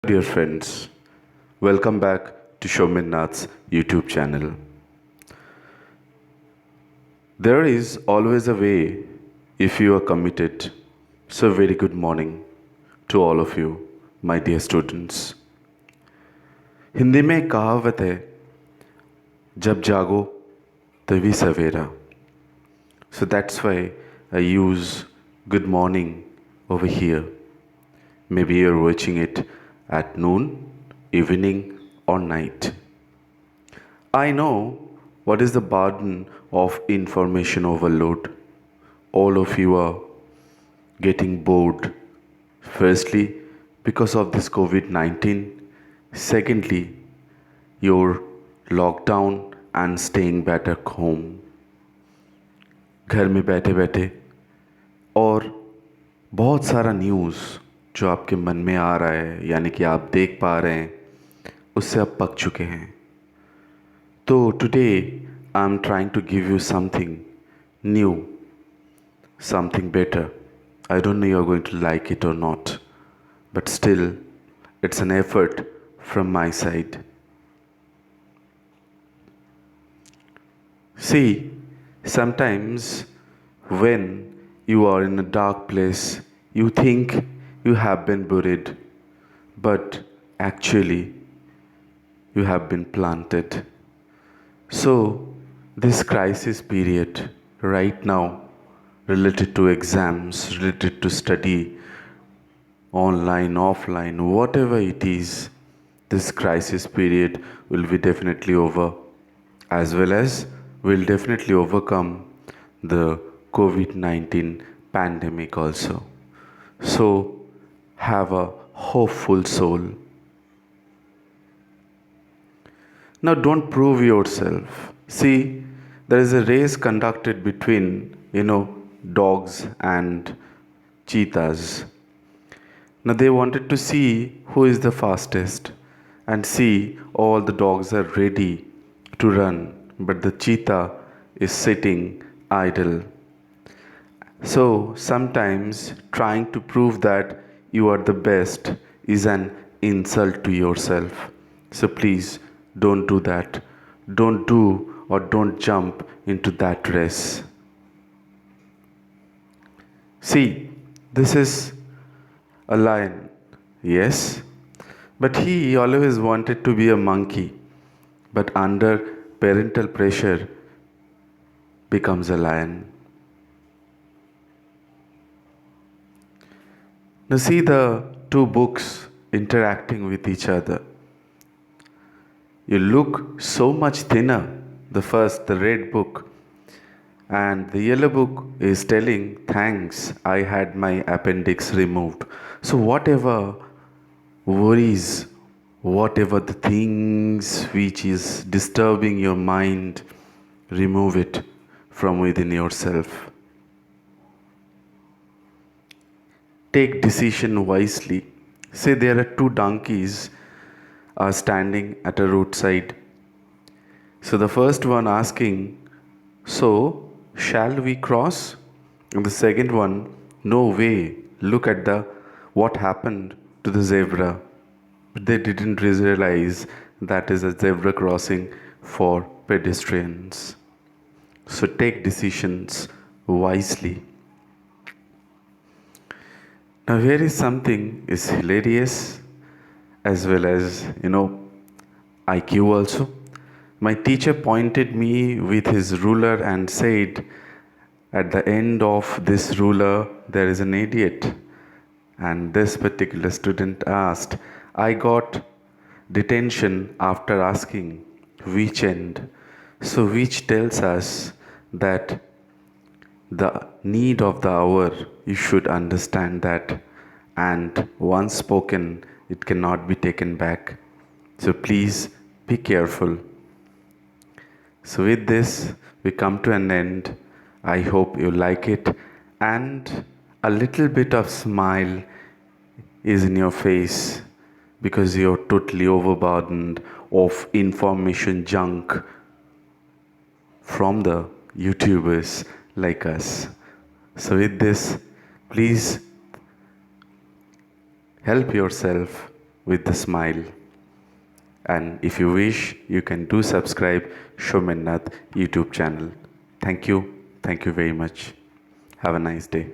Dear friends, welcome back to Showmin Nath's YouTube channel. There is always a way if you are committed. So, very good morning to all of you, my dear students. Hindi में एक कहावत है, जब जागो तभी सवेरा. So that's why I use good morning over here. Maybe you're watching it at noon, evening, or night. I know what is the burden of information overload. All of you are getting bored. Firstly, because of this COVID 19. Secondly, your lockdown and staying back at home. घर में बैठे बैठे और बहुत सारा news जो आपके मन में आ रहा है, यानी कि आप देख पा रहे हैं, उससे आप पक चुके हैं. तो today I am trying to give you something new, something better. I don't know you're going to like it or not, but still, it's an effort from my side. See, sometimes when you are in a dark place, you think you have been buried, but actually, you have been planted. So, this crisis period right now, related to exams, related to study, online, offline, whatever it is, this crisis period will be definitely over, as well as will definitely overcome the COVID 19 pandemic also. So, have a hopeful soul. Now, don't prove yourself. See, there is a race conducted between, dogs and cheetahs. Now, they wanted to see who is the fastest, and see all the dogs are ready to run, but the cheetah is sitting idle. So, sometimes trying to prove that you are the best is an insult to yourself. So, please don't do that. Don't do or don't jump into that race. See, this is a lion, yes, but he always wanted to be a monkey, but under parental pressure becomes a lion. Now, see the two books interacting with each other. You look so much thinner, the red book, and the yellow book is telling, thanks, I had my appendix removed. So, whatever worries, whatever the things which is disturbing your mind, remove it from within yourself. Take decision wisely. Say there are two donkeys are standing at a roadside. So the first one asking, so shall we cross? And the second one, no way. Look at the what happened to the zebra. But they didn't realize that is a zebra crossing for pedestrians. So take decisions wisely. Now here is something is hilarious as well as IQ also. My teacher pointed me with his ruler and said, at the end of this ruler there is an idiot. And this particular student asked, I got detention after asking which end. So which tells us that the need of the hour, you should understand that, and once spoken, it cannot be taken back. So please be careful. So with this, we come to an end. I hope you like it, and a little bit of smile is in your face because you're totally overburdened of information junk from the YouTubers like us. So with this, please help yourself with the smile. And if you wish, you can do subscribe Shomennath YouTube channel. Thank you. Thank you very much. Have a nice day.